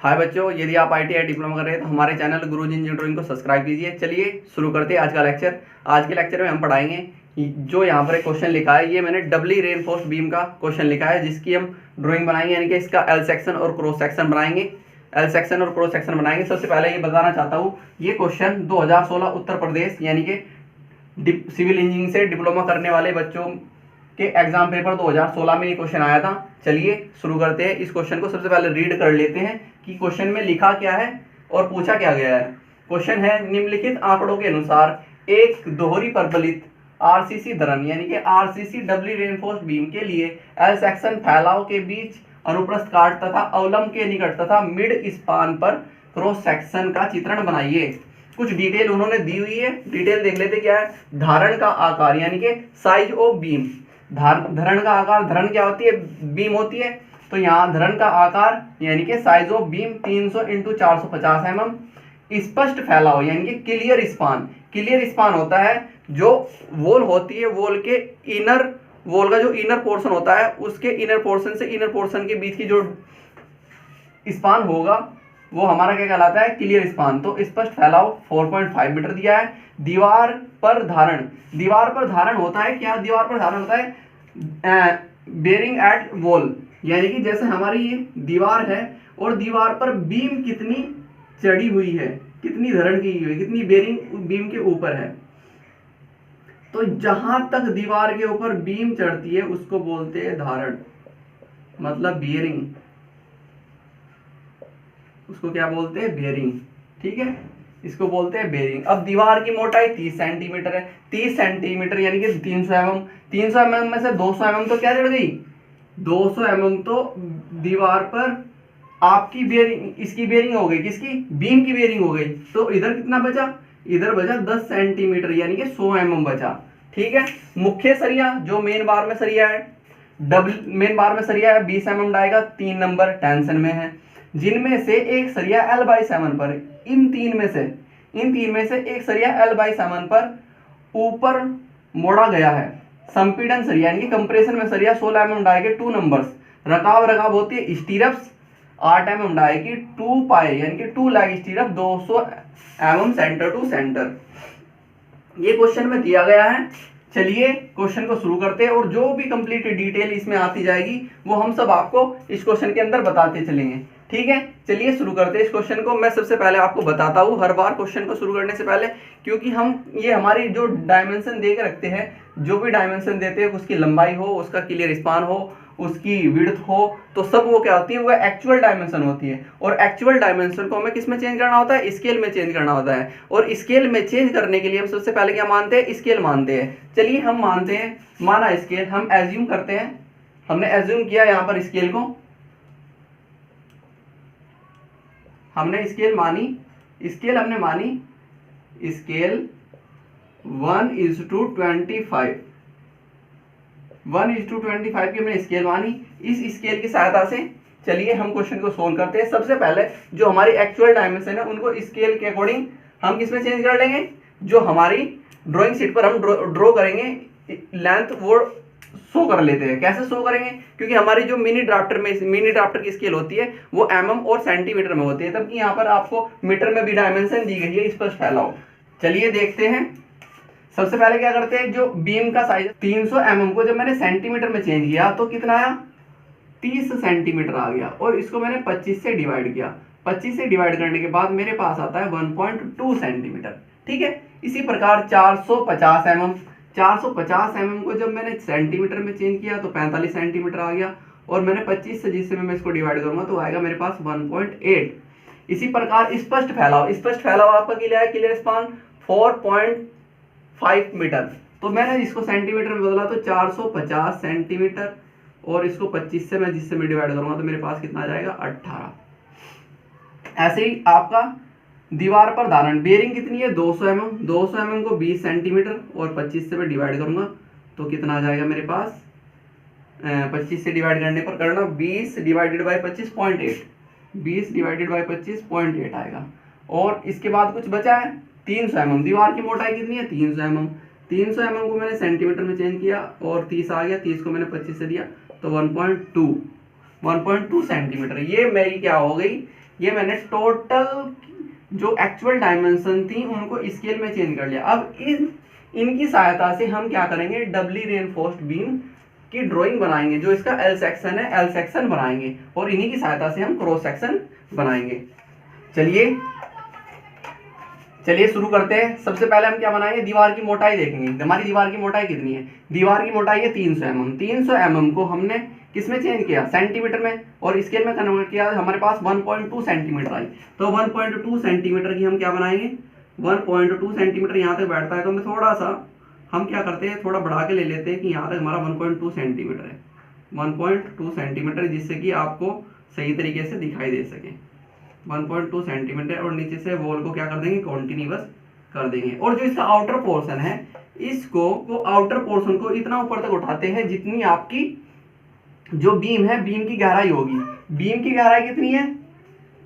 हाय बच्चों, यदि आप ITI डिप्लोमा कर रहे हैं तो हमारे चैनल गुरुजी इंजीनियरिंग ड्राइंग को सब्सक्राइब कीजिए। चलिए शुरू करते हैं आज का लेक्चर। आज के लेक्चर में हम पढ़ाएंगे जो यहाँ पर एक क्वेश्चन लिखा है, ये मैंने डबली रेनफोर्स्ड बीम का क्वेश्चन लिखा है जिसकी हम ड्राइंग बनाएंगे, यानी कि इसका एल सेक्शन और क्रॉस सेक्शन बनाएंगे। एल सेक्शन और क्रॉस सेक्शन बनाएंगे। सबसे पहले ये बताना चाहता हूँ, ये क्वेश्चन 2016 उत्तर प्रदेश यानी कि सिविल इंजीनियरिंग से डिप्लोमा करने वाले बच्चों के एग्जाम पेपर 2016 में ये क्वेश्चन आया था। चलिए शुरू करते हैं। इस क्वेश्चन को सबसे पहले रीड कर लेते हैं कि क्वेश्चन में लिखा क्या है और पूछा क्या गया है। क्वेश्चन है, निम्नलिखित आंकड़ों के अनुसार एक दोहरी प्रबलित आरसीसी धरन यानी कि आरसीसी डबली रेनफोर्स्ड बीम के लिए एल सेक्शन फैलाव के बीच अनुप्रस्थ काट तथा अवलंब के निकट तथा मिड स्पान पर क्रॉस सेक्शन का चित्रण बनाइए। कुछ डिटेल उन्होंने दी हुई है, डिटेल देख लेते क्या है। धारण का आकार यानी कि साइज ऑफ बीम, धरण का आकार, धरण क्या होती है, बीम होती है। तो यहाँ धरण का आकार यानी कि साइज ऑफ बीम 300 × 450 mm। स्पष्ट फैलाव यानी कि क्लियर स्पान, क्लियर स्पान होता है जो वॉल होती है, वॉल के इनर, वॉल का जो इनर पोर्शन होता है उसके इनर पोर्शन से इनर पोर्शन के बीच की जो स्पान होगा वो हमारा क्या कहलाता है, क्लियर स्पान। तो स्पष्ट फैलाव 4.5 मीटर दिया है। दीवार पर धारण, दीवार पर धारण होता है क्या, दीवार पर धारण होता है बेरिंग एट वॉल, यानी कि जैसे हमारी ये दीवार है और दीवार पर बीम कितनी चढ़ी हुई है, कितनी धरण की हुई है, कितनी बेरिंग बीम के ऊपर है। तो जहां तक दीवार के ऊपर बीम चढ़ती है उसको बोलते हैं धारण, मतलब बेरिंग, उसको क्या बोलते हैं, बेरिंग। ठीक है, इसको बोलते हैं बेरिंग। अब दीवार की मोटाई 30 सेंटीमीटर है। 30 सेंटीमीटर यानी कि 300 mm। 300 mm में से 200 mm तो क्या चढ़ गई, 200 mm तो दीवार पर आपकी बेरिंग, इसकी बेरिंग हो गई, किसकी, बीम की बेरिंग हो गई। तो इधर कितना बचा, इधर बचा 10 सेंटीमीटर यानी कि 100 mm बचा। ठीक है, मुख्य सरिया जो मेन बार में सरिया है, डबल मेन बार में सरिया है 20 mm डालेगा, 3 नंबर टेंशन में है। जिनमें से एक सरिया L/7 पर, इन तीन में से एक सरिया L/7 पर ऊपर मोड़ा गया है। संपीड़न सरिया यानी कि कंप्रेशन में सरिया 16 mm डाई के 2 नंबर्स। रकाब होती है स्टीरप्स 8 mm डाई की 2 पाए यानी कि 2 leg stirrup 200 mm centre to centre. ये क्वेश्चन में दिया गया है। चलिए क्वेश्चन को शुरू करते हैं और जो भी कंप्लीट डिटेल इसमें आती जाएगी वो हम सब आपको इस क्वेश्चन के अंदर बताते चलेंगे। ठीक है, चलिए शुरू करते हैं इस क्वेश्चन को। मैं सबसे पहले आपको बताता हूँ हर बार क्वेश्चन को शुरू करने से पहले, क्योंकि हम ये हमारी जो डायमेंशन दे के रखते हैं, जो भी डायमेंशन देते हैं उसकी लंबाई हो, उसका क्लियर स्पान हो, उसकी विड्थ हो, तो सब वो क्या होती है, वो एक्चुअल डायमेंशन होती है। और एक्चुअल डायमेंशन को हमें किस में चेंज करना होता है, स्केल में चेंज करना होता है। और स्केल में चेंज करने के लिए हम सबसे पहले क्या मानते हैं, स्केल मानते हैं। चलिए हम मानते हैं, माना स्केल, हम एज्यूम करते हैं, हमने एज्यूम किया यहाँ पर स्केल को, हमने स्केल मानी, स्केल हमने मानी, स्केल 1:25, 1:25 की हमने स्केल मानी। इस स्केल की सहायता से चलिए हम क्वेश्चन को सोल्व करते हैं। सबसे पहले जो हमारी एक्चुअल डायमेंशन है उनको स्केल के अकॉर्डिंग हम किस में चेंज कर लेंगे, जो हमारी ड्राइंग शीट पर हम ड्रॉ करेंगे लेंथ वो शो कर लेते हैं। कैसे शो करेंगे, क्योंकि हमारी जो मिनी ड्राफ्टर की स्केल होती है वो mm और सेंटीमीटर में होती है, तबकि यहाँ पर आपको मीटर में भी डायमेंशन दी गई है स्पष्ट फैलाव। चलिए देखते हैं। सबसे पहले क्या करते हैं, जो बीम का साइज 300 mm को जब मैंने सेंटीमीटर में चेंज किया तो कितना आया, 30 सेंटीमीटर आ गया। और इसको मैंने 25 से डिवाइड किया, 25 से डिवाइड करने के बाद मेरे पास आता है 1.2 सेंटीमीटर। ठीक है, इसी प्रकार 450 mm, 450 mm को जब मैंने सेंटीमीटर में चेंज किया तो 45 सेंटीमीटर आ गया। और मैंने 25 से जिससे मैं इसको डिवाइड करूंगा तो आएगा मेरे पास 1.8। इसी प्रकार स्पष्ट फैलाव आपका क्या है, क्लियर स्पान 4.5 मीटर। तो मैंने इसको सेंटीमीटर में बदला तो 450 सेंटीमीटर, और इसको 25 से मैं जिससे मैं डिवाइड करूंगा तो मेरे पास कितना आ जाएगा, 18। ऐसे ही आपका दीवार पर धारण, बेरिंग कितनी है, 200 mm, 200 mm को 20 सेंटीमीटर और 25 से मैं डिवाइड करूंगा तो कितना आ जाएगा मेरे पास, 25 से डिवाइड करने पर करना 20 डिवाइडेड बाई 25.8, 20 डिवाइडेड बाई 25.8 आएगा। और इसके बाद कुछ बचा है 300 mm। दीवार की मोटाई कितनी है, 300 mm। 300 mm को मैंने सेंटीमीटर में चेंज किया और 30 आ गया, 30 को मैंने 25 से दिया तो 1.2 सेंटीमीटर। ये मेरी क्या हो गई, ये मैंने टोटल जो एक्चुअल डायमेंशन थी उनको स्केल में चेंज कर लिया। अब इनकी सहायता से हम क्या करेंगे, डबली रेनफोर्स्ड बीम की ड्राइंग बनाएंगे। जो इसका एल सेक्शन है, एल सेक्शन बनाएंगे और इन्हीं की सहायता से हम क्रॉस सेक्शन बनाएंगे। चलिए शुरू करते हैं। सबसे पहले हम क्या बनाएंगे, दीवार की मोटाई देखेंगे। हमारी दीवार की मोटाई कितनी है, दीवार की मोटाई है 300 mm। 300 mm को हमने किस में चेंज किया, सेंटीमीटर में, और स्केल में कन्वर्ट किया, हमारे पास 1.2 सेंटीमीटर आई। तो 1.2 सेंटीमीटर की हम क्या बनाएंगे, 1.2 सेंटीमीटर यहाँ तक बैठता है तो हमें थोड़ा सा हम क्या करते हैं, थोड़ा बढ़ा के ले लेते हैं कि यहाँ तक हमारा 1.2 सेंटीमीटर है, 1.2 सेंटीमीटर, जिससे कि आपको सही तरीके से दिखाई दे सके। 1.2 सेंटीमीटर और नीचे से वॉल को क्या कर देंगे, कॉन्टिन्यूअस कर देंगे। और जो इसका आउटर पोर्शन है, इसको आउटर पोर्शन को इतना ऊपर तक उठाते हैं जितनी आपकी जो बीम है, बीम की गहराई होगी। बीम की गहराई कितनी है,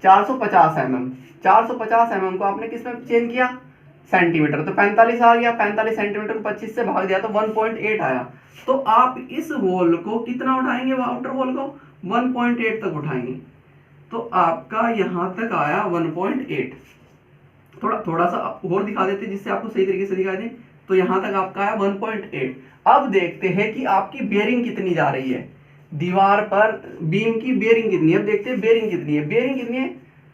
450 mm। 450 mm को आपने किस में चेंज किया, सेंटीमीटर। तो 45 आ गया, 45 सेंटीमीटर को 25 से भाग दिया तो 1.8 आया। तो आप इस वॉल को कितना उठाएंगे, वो आउटर वॉल को 1.8 तक उठाएंगे। तो आपका यहां तक आया 1.8। थोड़ा सा और दिखा देते जिससे आपको सही तरीके से दिखाई दे। तो यहां तक आपका आया 1.8। अब देखते हैं कि आपकी बेयरिंग कितनी जा रही है दीवार पर, बीम की बेयरिंग कितनी है। अब देखते हैं बेयरिंग कितनी है। बेयरिंग कितनी है,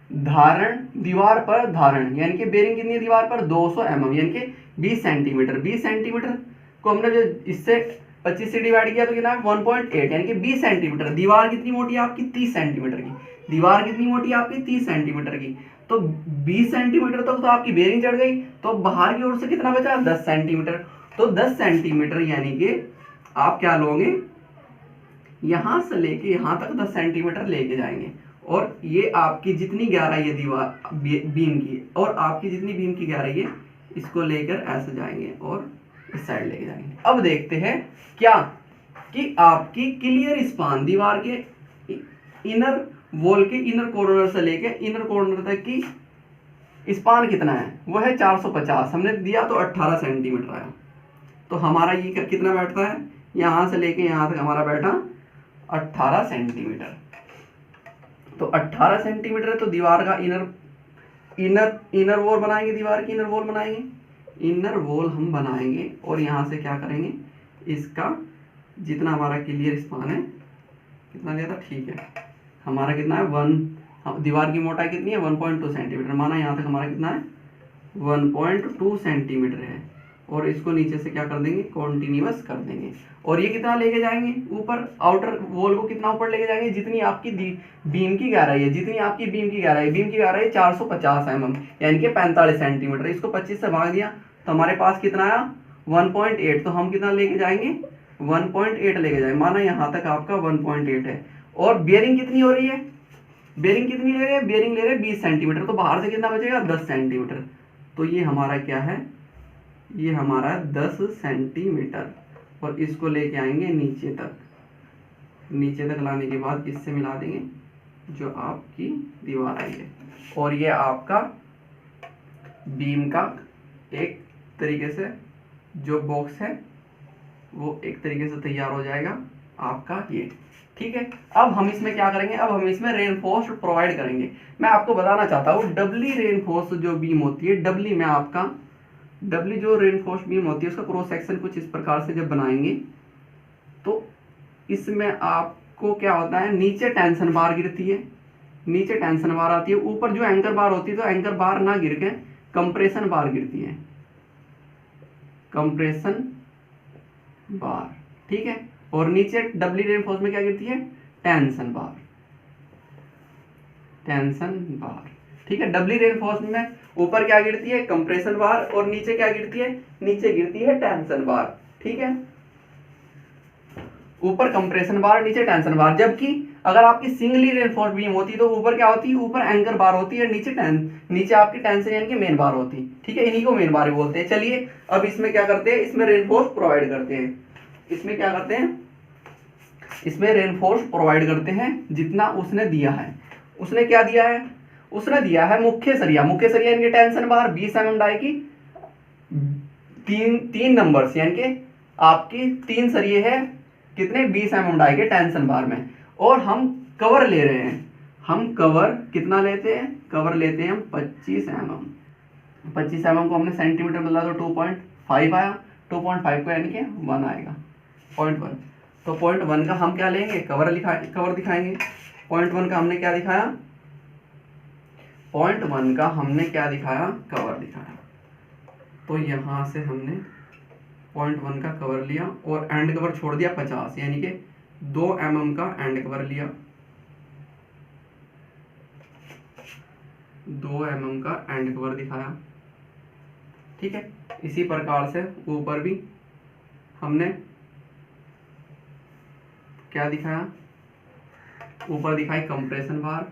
धारण, दीवार पर धारण, यानी कि बेयरिंग कितनी है दीवार पर, 200 mm, यानी कि 20 सेंटीमीटर। 20 सेंटीमीटर को हमने जो इससे 25 से डिवाइड किया तो कितना है, 1.8, यानी कि 20 सेंटीमीटर। दीवार कितनी मोटी है आपकी, 30 सेंटीमीटर की। दीवार कितनी मोटी है आपकी, 30 सेंटीमीटर की। तो 20 सेंटीमीटर तक तो आपकी बेयरिंग चढ़ गई। तो बाहर की ओर से कितना बचा, 10 सेंटीमीटर। तो 10 सेंटीमीटर यानी कि आप क्या लोगे, यहां से लेके यहां तक 10 सेंटीमीटर लेके जाएंगे। और ये आपकी जितनी गहराई है दीवार बीम की, और आपकी जितनी बीम की गहराई है, इसको लेकर ऐसे जाएंगे और इस साइड लेके जाएंगे। अब देखते हैं क्या कि आपकी क्लियर स्पान दीवार के इनर वॉल के इनर कॉर्नर से लेके इनर कॉर्नर तक की स्पान कितना है, वो है 450। हमने दिया तो 18 सेंटीमीटर आया। तो हमारा ये कितना बैठता है, यहां से लेके यहां तक हमारा बैठा 18 सेंटीमीटर। तो 18 सेंटीमीटर है। तो दीवार का इनर वॉल बनाएंगे, दीवार की इनर वॉल बनाएंगे, इनर वॉल हम बनाएंगे। और यहाँ से क्या करेंगे, इसका जितना हमारा क्लियर स्पान है, कितना दिया था, ठीक है, हमारा कितना है, दीवार की मोटाई कितनी है, 1.2 सेंटीमीटर। माना यहाँ तक हमारा कितना है, 1.2 सेंटीमीटर है। और इसको नीचे से क्या कर देंगे, कॉन्टिन्यूअस कर देंगे। और ये कितना लेके जाएंगे ऊपर, आउटर वॉल को कितना ऊपर लेके जाएंगे, जितनी आपकी बीम की गहराई है, जितनी आपकी बीम की गहराई 450 mm, यानी कि 45 सेंटीमीटर। इसको 25 से भाग दिया तो हमारे पास कितना आया, 1.8। तो हम कितना लेके जाएंगे, 1.8 लेके जाएंगे। माना यहाँ तक आपका 1.8 है। और बियरिंग कितनी हो रही है, बेयरिंग कितनी ले रहे हैं, बेयरिंग ले रहे हैं 20 सेंटीमीटर। तो बाहर से कितना बचेगा, 10 सेंटीमीटर। तो ये हमारा क्या है, ये हमारा 10 सेंटीमीटर। और इसको लेके आएंगे नीचे तक लाने के बाद इससे मिला देंगे जो आपकी दीवार आई है। और ये आपका बीम का एक तरीके से जो बॉक्स है वो एक तरीके से तैयार हो जाएगा आपका ये, ठीक है। अब हम इसमें क्या करेंगे, अब हम इसमें रेनफोर्स प्रोवाइड करेंगे। मैं आपको बताना चाहता हूँ डबली रेनफोर्स जो बीम होती है, डबली में आपका डबली जो रेनफोर्स बीम होती है उसका क्रॉस सेक्शन कुछ इस प्रकार से जब बनाएंगे तो इसमें आपको क्या होता है, नीचे टेंशन बार गिरती है, नीचे टेंशन बार आती है, ऊपर जो एंकर बार होती है तो एंकर बार ना गिर के कंप्रेशन बार गिरती है, कंप्रेशन बार, ठीक है। और नीचे डबली रेनफोर्स में क्या गिरती है, टेंशन बार, टेंशन बार, ठीक है। डबली रेनफोर्स में ऊपर क्या गिरती है, कंप्रेशन बार, और नीचे क्या गिरती है, नीचे गिरती है टेंशन बार, ठीक है। ऊपर कंप्रेशन बार, नीचे टेंशन बार। जबकि अगर आपकी सिंगली रेनफोर्स बीम होती तो ऊपर क्या होती है, ऊपर एंकर बार होती है, नीचे आपकी टेंशन यानी कि मेन बार होती, ठीक है। इन्हीं को मेन बार बोलते हैं। चलिए अब इसमें क्या करते हैं, इसमें रेनफोर्स प्रोवाइड करते हैं। इसमें क्या करते हैं, इसमें रेनफोर्स प्रोवाइड करते हैं जितना उसने दिया है। उसने क्या दिया है, उसने दिया है मुख्य सरिया, मुख्य सरिया यानी कि टेंशन बार 20 mm डाई की, तीन नंबर्स यानी कि आपकी 3 सरिये है कितने, 20 mm डाई के टेंशन बार में। और हम कवर ले रहे हैं, हम कवर कितना लेते हैं, कवर लेते हैं हम 25 mm। 25 mm को हमने सेंटीमीटर बदला तो 2.5 आया, 2.5 को यानी कि 1 आएगा, 0.1। तो 0.1 का हम क्या लेंगे, कवर दिखाएंगे। 0.1 का हमने क्या दिखाया, 0.1 का हमने क्या दिखाया, कवर दिखाया। तो यहाँ से हमने 0.1 का कवर लिया और एंड कवर छोड़ दिया 50, यानी कि 2 mm का एंड कवर लिया, 2 mm का एंड कवर दिखाया। ठीक है, इसी प्रकार से ऊपर भी हमने क्या दिखाया, ऊपर दिखाई कंप्रेशन बार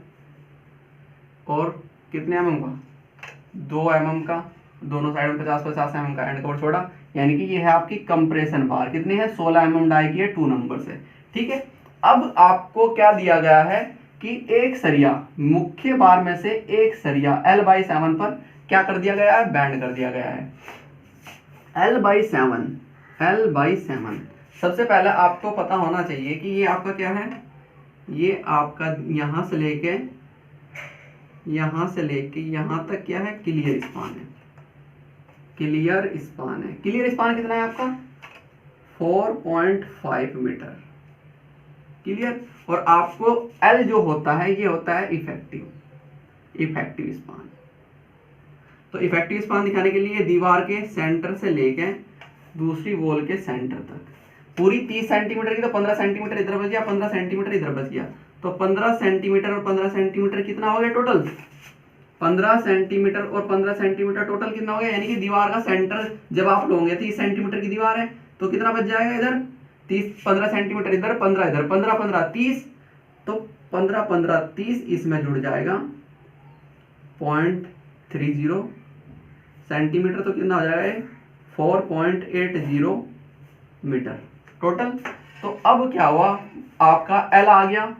और कितने mm का, 2 mm का, दोनों साइड में 50-50 mm का एंड कवर छोड़ा, यानी कि ये है आपकी कंप्रेशन बार। कितनी है, 16 mm डाई की है 2 नंबर से। ठीक है, अब आपको क्या दिया गया है कि एक सरिया, मुख्य बार में से एक सरिया L/7 पर क्या कर दिया गया है, बैंड कर दिया गया है। L/7 सबसे पहले आपको पता होना चाहिए कि ये आपका क्या है, ये आपका यहाँ से लेके यहाँ तक क्या है, क्लियर स्पान है। क्लियर स्पान कितना है आपका, 4.5 मीटर। क्लियर, और आपको L जो होता है ये होता है इफेक्टिव स्पान। तो इफेक्टिव स्पान दिखाने के लिए दीवार के सेंटर से लेके दूसरी वॉल के सेंटर तक पूरी 30 सेंटीमीटर की, तो 15 सेंटीमीटर इधर बच गया, 15 सेंटीमीटर इधर बच गया, तो 15 सेंटीमीटर और 15 सेंटीमीटर कितना हो गया टोटल, 15 सेंटीमीटर और 15 सेंटीमीटर टोटल कितना हो गया, यानी कि दीवार का सेंटर जब आप लोगे 30 सेंटीमीटर की दीवार है तो कितना बच जाएगा, इधर 15 सेंटीमीटर इधर, 15 इधर, 15 30, तो 15 30 इसमें जुड़ जाएगा 0.30 सेंटीमीटर, तो कितना हो जाएगा 4.80 मीटर टोटल। तो अब क्या हुआ, आपका L आ गया,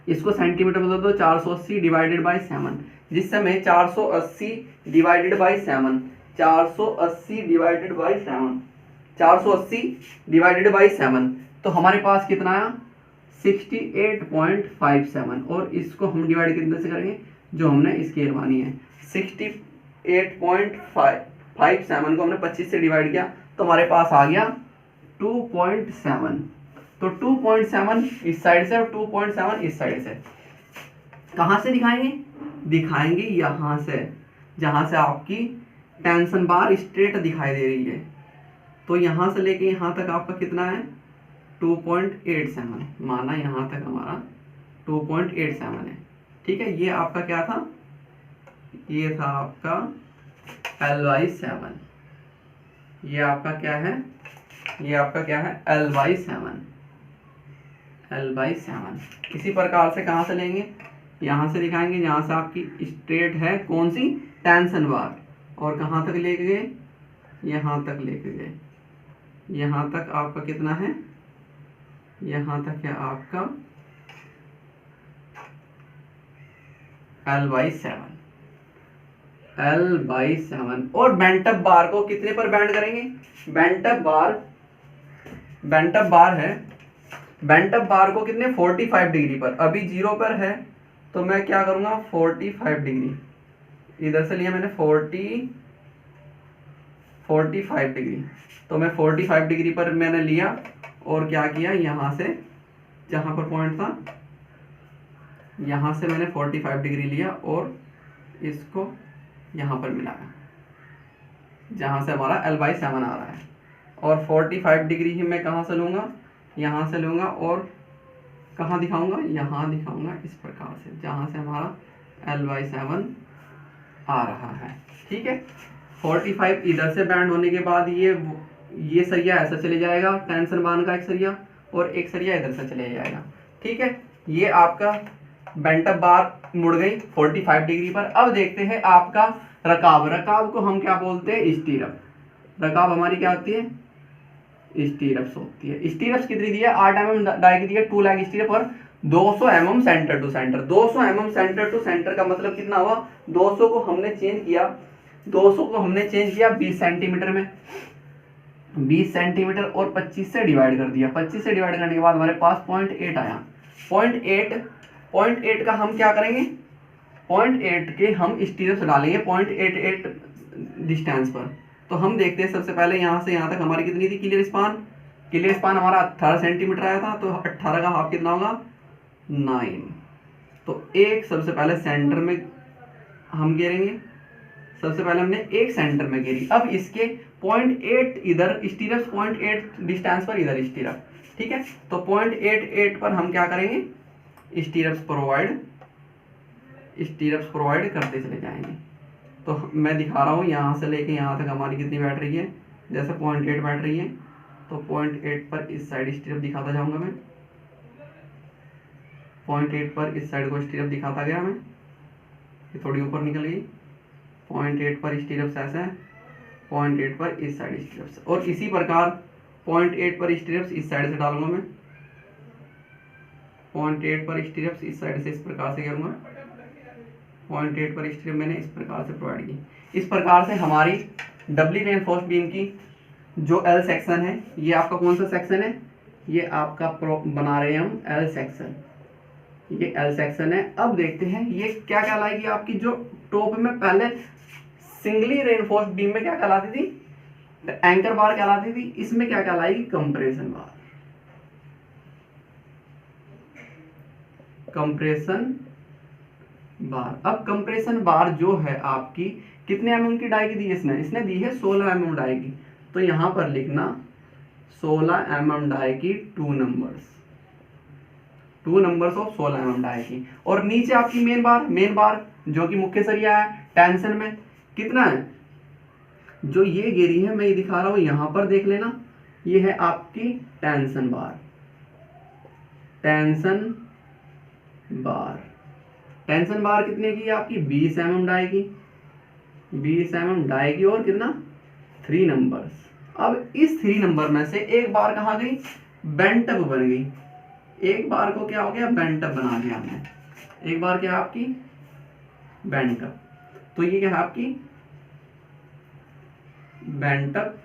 इसको सेंटीमीटर बदल दो, 480 डिवाइडेड बाई 7, जिस समय 480 divided by 7, 480 divided by 7, 480 divided by 7, तो हमारे पास कितना आया 68.57, और इसको हम डिवाइड कितने से करेंगे, जो हमने स्केल मानी है 68.57 को हमने 25 से डिवाइड किया तो हमारे पास आ गया 2.7। तो 2.7 इस साइड से और 2.7 इस साइड से। कहाँ से दिखाएंगे यहाँ से, जहाँ से आपकी टेंशन बार स्ट्रेट दिखाई दे रही है। तो यहाँ से लेके यहाँ तक आपका कितना है 2.87, माना यहाँ तक हमारा 2.87 है। ठीक है, ये आपका क्या था, ये था आपका L/7, ये आपका क्या है, ये आपका क्या है L/7। इसी प्रकार से कहाँ से लेंगे, यहाँ से दिखाएंगे जहाँ से आपकी स्ट्रेट है कौन सी, टेंशन बार, और कहाँ तक लेके गए, यहाँ तक लेके गए, यहाँ तक आपका कितना है, यहाँ तक है आपका L/7। और बेंटअप बार को कितने पर बैंड करेंगे, बेंटअप बार को कितने 45 डिग्री पर, अभी 0 पर है तो मैं क्या करूँगा 45 डिग्री, इधर से लिया मैंने 45 डिग्री, तो मैं 45 डिग्री पर मैंने लिया और क्या किया, यहाँ से जहाँ पर पॉइंट था यहाँ से मैंने 45 डिग्री लिया और इसको यहाँ पर मिलाया, जहाँ से हमारा L/7 आ रहा है। और 45 डिग्री ही मैं कहाँ से लूँगा, यहाँ से लूँगा और कहाँ दिखाऊंगा, यहाँ दिखाऊंगा इस प्रकार से, जहाँ से हमारा L/7 आ रहा है। ठीक है, 45 इधर से बैंड होने के बाद ये सरिया ऐसा चले जाएगा, टेंशन बांध का एक सरिया, और एक सरिया इधर से चले जाएगा। ठीक है, ये आपका बेंटअप बार मुड़ गई 45 डिग्री पर। अब देखते हैं आपका रकाब को हम क्या बोलते हैं, स्टीरअप। रकाब हमारी क्या होती है, स्टीरअप्स होती है। स्टीरअप्स कितनी दी है, 8 mm डाई की दी है, 2 लैग स्टीरअप और 200 mm centre to centre. 200 mm centre to centre का मतलब कितना हुआ, 200 को हमने चेंज किया 20 सेंटीमीटर में, 20 सेंटीमीटर और 25 से डिवाइड कर दिया। 25 से डिवाइड करने के बाद हमारे पास 0.8 आया। 0.8 0.8 का हम क्या करेंगे, 0.8 के हम स्टीरप्स डालेंगे 0.88 डिस्टेंस पर। तो हम देखते हैं सबसे पहले यहाँ से यहाँ तक हमारी कितनी थी क्लियर स्पान हमारा 18 सेंटीमीटर आया था, तो 18 का हाफ कितना होगा 9। तो एक सबसे पहले सेंटर में हम गिरेंगे, सबसे पहले हमने एक सेंटर में गिरी। अब इसके 0.8 इधर स्टीरप्स, 0.8 डिस्टेंस पर इधर स्टीरप, ठीक है। तो 0.88 पर हम क्या करेंगे, स्टीरप्स प्रोवाइड करते चले जाएंगे। तो मैं दिखा रहा हूँ यहाँ से लेके यहाँ तक हमारी कितनी बैठ रही है, जैसे 0.8 बैठ रही है, तो 0.8 पर इस साइड स्टीरप दिखाता जाऊँगा मैं, 0.8 पर इस साइड को स्टीरप दिखाता गया मैं, ये थोड़ी ऊपर निकल गई। 0.8 पर स्टीरप्स ऐसे है, 0.8 पर इस साइड स्टीरप्स, और इसी प्रकार 0.8 पर स्टीरप्स इस साइड से डालूंगा मैं, 0.8 पर स्टीरप्स इस साइड से इस प्रकार से करूँगा, 0.8 पर स्टीरप मैंने इस प्रकार से प्रोवाइड की। इस प्रकार से हमारी डबली रेनफोर्स्ड बीम की जो एल सेक्शन है, ये आपका कौन सा सेक्शन है, ये आपका बना रहे हैं हम एल सेक्शन, ये एल सेक्शन है। अब देखते हैं ये क्या कहलाएगी आपकी, जो टॉप में पहले सिंगली रेनफोर्स्ड बीम में क्या कहलाती थी, एंकर बार कहलाती थी, इसमें क्या कहलाएगी कंप्रेशन बार। अब कंप्रेशन बार जो है आपकी कितने mm की डाई की दी है, इसने दी है 16 mm डाई की। तो यहां पर लिखना 16 mm डाई की 2 नंबर्स ऑफ 16 mm डाई की। और नीचे आपकी मेन बार जो कि मुख्य सरिया है, टेंशन में कितना है, जो ये गिरी है मैं ये दिखा रहा हूं, यहां पर देख लेना, ये है आपकी टेंशन बार। टेंशन बार कितने की है आपकी, 20 mm डाई की, 20 mm डाई की, और कितना 3 नंबर्स। अब इस 3 नंबर में से एक बार कहाँ गई, बेंटअप बन गई, एक बार को क्या हो गया, बेंटअप बना दिया हमने, एक बार क्या आपकी बेंटअप। तो ये क्या है आपकी बेंटअप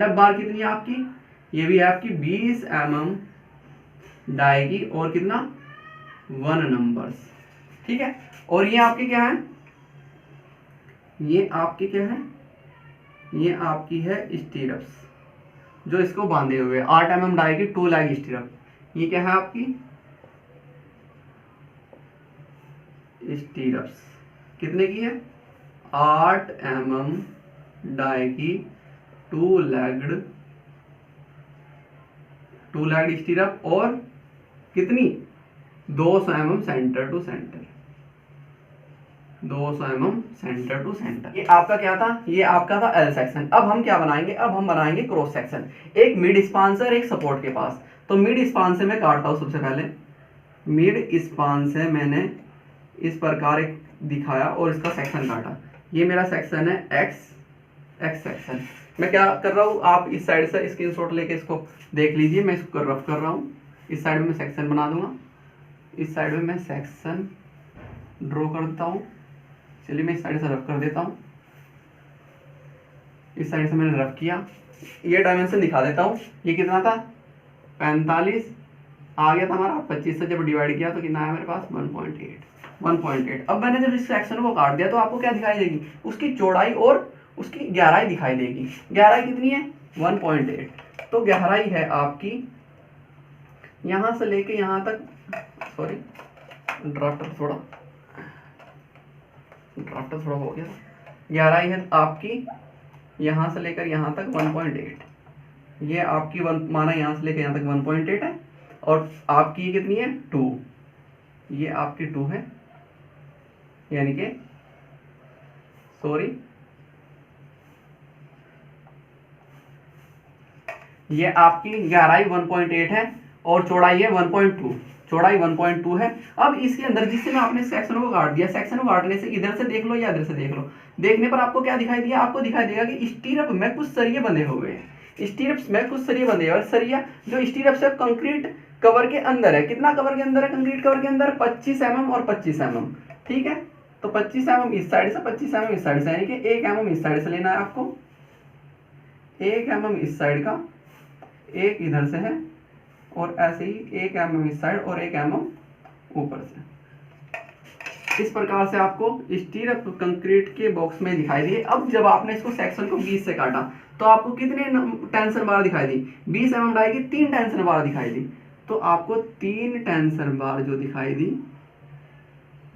बार कितनी है आपकी, ये भी है आपकी 20 mm डाई की, और कितना 1 नंबर्स, ठीक है। और ये आपकी क्या है, ये आपकी है स्टीरप्स, जो इसको बांधे हुए 8 mm डाई की 2 लैग स्टीरप। ये क्या है आपकी स्टीरप्स, कितने की है 8 mm डाई की 2 लैग्ड स्टीरप, और कितनी 200 mm centre to centre, 200 mm centre to centre. ये आपका क्या था, ये आपका था एल सेक्शन। अब हम क्या बनाएंगे, अब हम बनाएंगे क्रॉस सेक्शन, एक मिड स्पान से और एक सपोर्ट के पास। तो मिड स्पान से मैं काटता हूँ, सबसे पहले मिड स्पान से मैंने इस प्रकार एक दिखाया और इसका सेक्शन काटा, ये मेरा सेक्शन है एक्स सेक्शन। मैं क्या कर रहा हूँ, आप इस साइड से स्क्रीनशॉट लेके इसको देख लीजिए, मैं इसको रफ कर रहा हूँ। इस साइड में मैं सेक्शन बना दूंगा, इस साइड में मैं सेक्शन ड्रॉ कर देता हूँ। चलिए मैं इस साइड से रफ कर देता हूँ, इस साइड से मैंने रफ किया, ये डायमेंशन दिखा देता हूँ। ये कितना था 45 आ गया था हमारा, 25 से जब डिवाइड किया तो कितना आया मेरे पास 1.8। अब मैंने जब इस सेक्शन को काट दिया तो आपको क्या दिखाई देगी, उसकी चौड़ाई और उसकी गहराई दिखाई देगी। गहराई कितनी है 1.8। तो गहराई है आपकी यहां से लेके यहां तक, सॉरी ड्राफ्टर थोड़ा हो गया। गहराई है आपकी यहां से लेकर यहां तक 1.8। ये आपकी माना यहां से लेकर यहां तक 1.8 है, और आपकी कितनी है 2, ये आपकी 2 है, यानी कि सॉरी ये आपकी गहराई 1.8 है और चौड़ाई है 1.2, चौड़ाई 1.2 है। अब इसके अंदर जिससे मैं आपने सेक्शन को काट दिया, सेक्शन को काटने से इधर से देख लो या इधर से देख लो, देखने पर आपको क्या दिखाई दिया, आपको दिखाई देगा कि स्टीरअप में कुछ सरिये बंधे हुए हैं, स्टीरअप्स में कुछ सरिये बंधे हुए हैं। सरिया जो स्टीरअप से कंक्रीट कवर के अंदर है, कितना कवर के अंदर है, कंक्रीट कवर के अंदर 25 mm और 25 mm, ठीक है। तो 25 mm इस साइड से, 25 mm इस साइड से, यानी कि 1 mm इस साइड से लेना है आपको, 1 mm इस साइड का, एक इधर से है और ऐसे ही 1 mm इस साइड और 1 mm ऊपर से। इस प्रकार से आपको स्टीरअप कंक्रीट के बॉक्स में दिखाई दिए। अब जब आपने इसको सेक्शन को 20 से काटा तो आपको कितने टेंशन बार दिखाई दी? 20 mm डाई की 3 टेंशन बार दिखाई दी। तो आपको 3 टेंशन बार जो दिखाई दी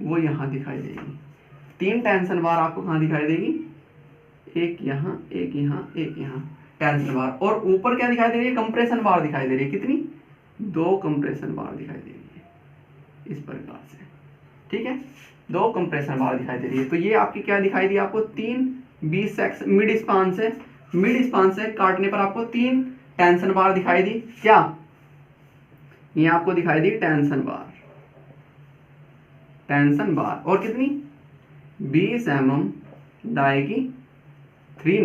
वो यहाँ दिखाई देगी। 3 टेंशन बार आपको कहाँ दिखाई देगी? एक यहाँ, एक यहाँ, एक यहाँ टेंशन बार। और ऊपर क्या दिखाई दे रही है? कंप्रेशन बार दिखाई दे रही है। कितनी? 2 कंप्रेशन बार दिखाई दे रही है इस प्रकार से। ठीक है, 2 कंप्रेशन बार दिखाई दे रही है। तो ये आपकी क्या दिखाई दी? आपको 3 20 सेक्शन मिड स्पान से काटने पर आपको 3 टेंशन बार दिखाई दी। क्या? ये आपको दिखाई दी टेंशन बार। और कितनी? 20 mm डाई की 3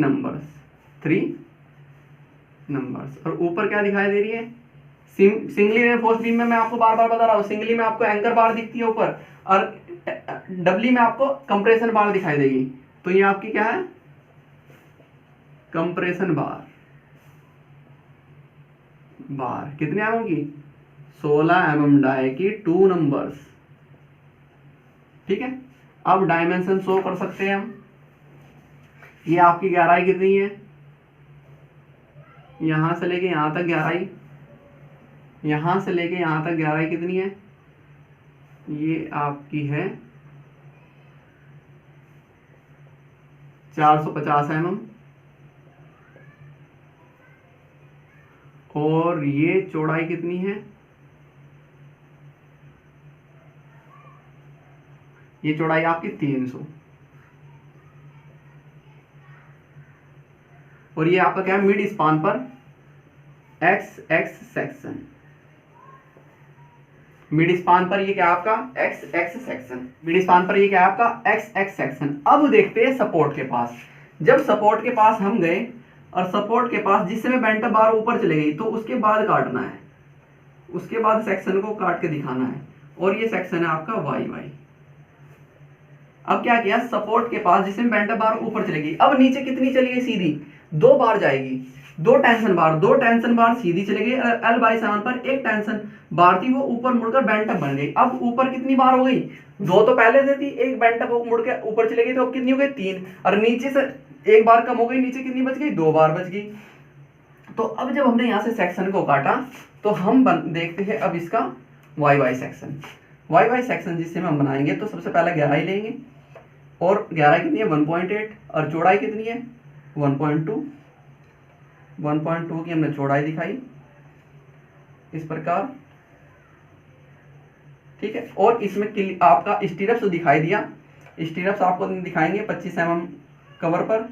नंबर्स। और ऊपर क्या दिखाई दे रही है? सिंगली रेनफोर्स बीम में मैं आपको बार बार बता रहा हूँ, सिंगली में आपको एंकर बार दिखती है ऊपर, और डबली में आपको कंप्रेशन बार दिखाई देगी। तो ये आपकी क्या है? कंप्रेशन बार कितने mm की? 16 mm डाई की 2 नंबर्स। ठीक है, अब डायमेंशन शो कर सकते हैं हम। ये आपकी गहराई कितनी है? यहां से लेके यहां तक गहराई, यहां से लेके यहां तक गहराई कितनी है? ये आपकी है 450 mm। और ये चौड़ाई कितनी है? ये चौड़ाई आपकी 300। और ये आपका क्या है? मिड स्पान पर XX सेक्शन। मिड स्पान पर ये क्या आपका? XX section. मिड स्पान पर ये क्या है आपका? XX section. अब देखते हैं सपोर्ट के पास। जब सपोर्ट के पास हम गए और सपोर्ट के पास जिस समय बेंट बार ऊपर चले गई तो उसके बाद काटना है, उसके बाद सेक्शन को काट के दिखाना है। और ये सेक्शन है आपका YY। अब क्या किया? सपोर्ट के पास जिसमें बेंट बार ऊपर चलेगी, अब नीचे कितनी चली गई? सीधी 2 बार जाएगी, 2 टेंशन बार सीधी चली गई। L/7 पर एक टेंशन बार थी, वो ऊपर मुड़कर बेंटअप बन गई। अब ऊपर कितनी बार हो गई? 2 तो पहले से थी, एक बेंटअप मुड़ के ऊपर चली गई, तो अब कितनी हो गई? 3। और नीचे से एक बार कम हो गई, नीचे कितनी बच गई? 2 बार बच गई। तो अब जब हमने यहाँ से सेक्शन को काटा तो हम देखते हैं अब इसका YY सेक्शन। YY सेक्शन जिससे हम बनाएंगे तो सबसे पहले गहराई लेंगे, और गहराई कितनी है? 1.8। और चौड़ाई कितनी है? 1.2 की हमने चौड़ाई दिखाई इस प्रकार। ठीक है, और इसमें आपका स्टीरअप्स दिखाई दिया। स्टीरअप्स आपको दिखाएंगे 25 mm कवर पर,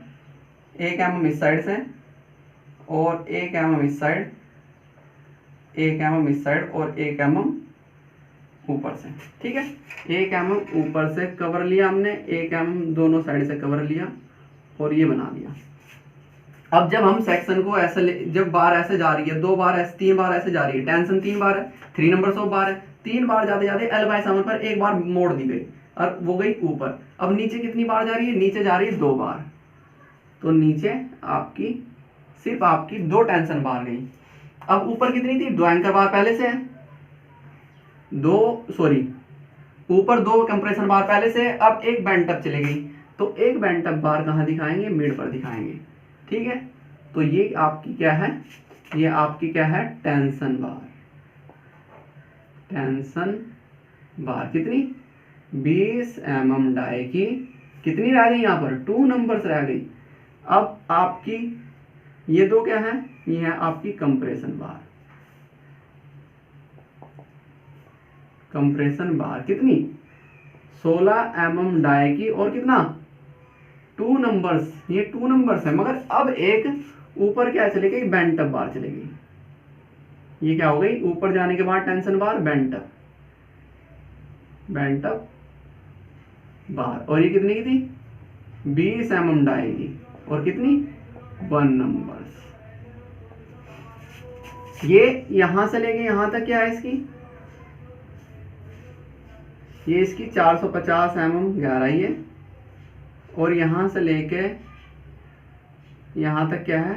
1 mm इस साइड से और 1 mm इस साइड, 1 mm इस साइड और 1 mm ऊपर से। ठीक है, 1 mm ऊपर से कवर लिया हमने, 1 mm दोनों साइड से कवर लिया और ये बना दिया। अब जब हम सेक्शन को ऐसे जब बार ऐसे जा रही है, 2 बार ऐसे, 3 बार ऐसे जा रही है, टेंशन 3 बार है, 3 नंबर्स ऑफ बार है, 3 बार जाते जाते L/7 पर एक बार मोड़ दी गई और वो गई ऊपर। अब नीचे कितनी बार जा रही है? नीचे जा रही है 2 बार। तो नीचे आपकी सिर्फ आपकी 2 टेंशन बार गई। अब ऊपर कितनी थी? 2 एंकर बार पहले से है, ऊपर 2 कंप्रेशन बार पहले से। अब एक बेंटअप चली गई, तो एक बेंटअप बार कहाँ दिखाएंगे? मिड पर दिखाएंगे। ठीक है, तो ये आपकी क्या है? ये आपकी क्या है? टेंशन बार कितनी? 20 mm डाई की कितनी रह गई? यहाँ पर 2 नंबर्स रह गई। अब आपकी ये 2 क्या है? ये है आपकी कंप्रेशन बार कितनी? 16 mm डाई की और कितना? 2 नंबर्स। ये 2 नंबर्स है, मगर अब एक ऊपर क्या चली गई? बेंटअप बार चली गई। ये क्या हो गई? ऊपर जाने के बाद टेंशन बार, बेंटअप बार। और ये कितनी की थी? 20 mm डाई की और कितनी? 1 नंबर्स। ये यहां से लेके यहां तक क्या है इसकी? ये इसकी 450 mm गहराई है, और यहां से लेके यहां तक क्या है?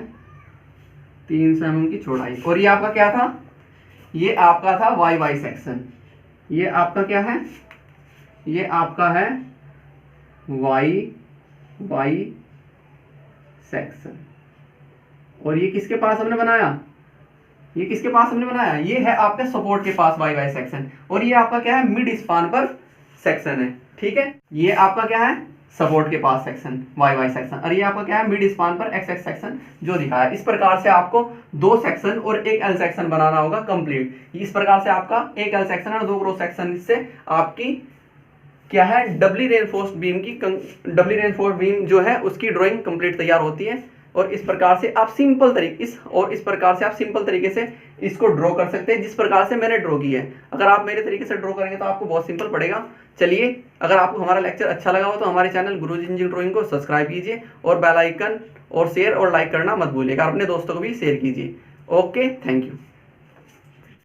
300 mm की चौड़ाई। और ये आपका क्या था? ये आपका था वाई वाई सेक्शन, ये आपका क्या है, ये आपका है वाई वाई सेक्शन। और ये किसके पास हमने बनाया, ये किसके पास हमने बनाया, ये है आपके सपोर्ट के पास वाई वाई सेक्शन। और ये आपका क्या है, मिड स्पान पर सेक्शन है, ठीक है। ये आपका क्या है, सपोर्ट के पास सेक्शन वाई वाई सेक्शन, और ये आपका क्या है, मिड स्पान पर एक्स एक्स सेक्शन जो दिखा है। इस प्रकार से आपको 2 सेक्शन और 1 एल सेक्शन बनाना होगा कंप्लीट। इस प्रकार से आपका 1 एल सेक्शन और 2 क्रॉस सेक्शन से आपकी क्या है, डबली रेनफोर्स्ड बीम की, डबली रेनफोर्स्ड बीम जो है उसकी ड्राइंग कंप्लीट तैयार होती है। और इस प्रकार से आप सिंपल तरीके इस प्रकार से आप सिंपल तरीके से इसको ड्रॉ कर सकते हैं, जिस प्रकार से मैंने ड्रॉ की है। अगर आप मेरे तरीके से ड्रॉ करेंगे तो आपको बहुत सिंपल पड़ेगा। चलिए, अगर आपको हमारा लेक्चर अच्छा लगा हो तो हमारे चैनल गुरुजी इंजीनियरिंग ड्राइंग को सब्सक्राइब कीजिए और बेल आइकन और शेयर और लाइक करना मत भूलिएगा। अपने दोस्तों को भी शेयर कीजिए। Okay, thank you.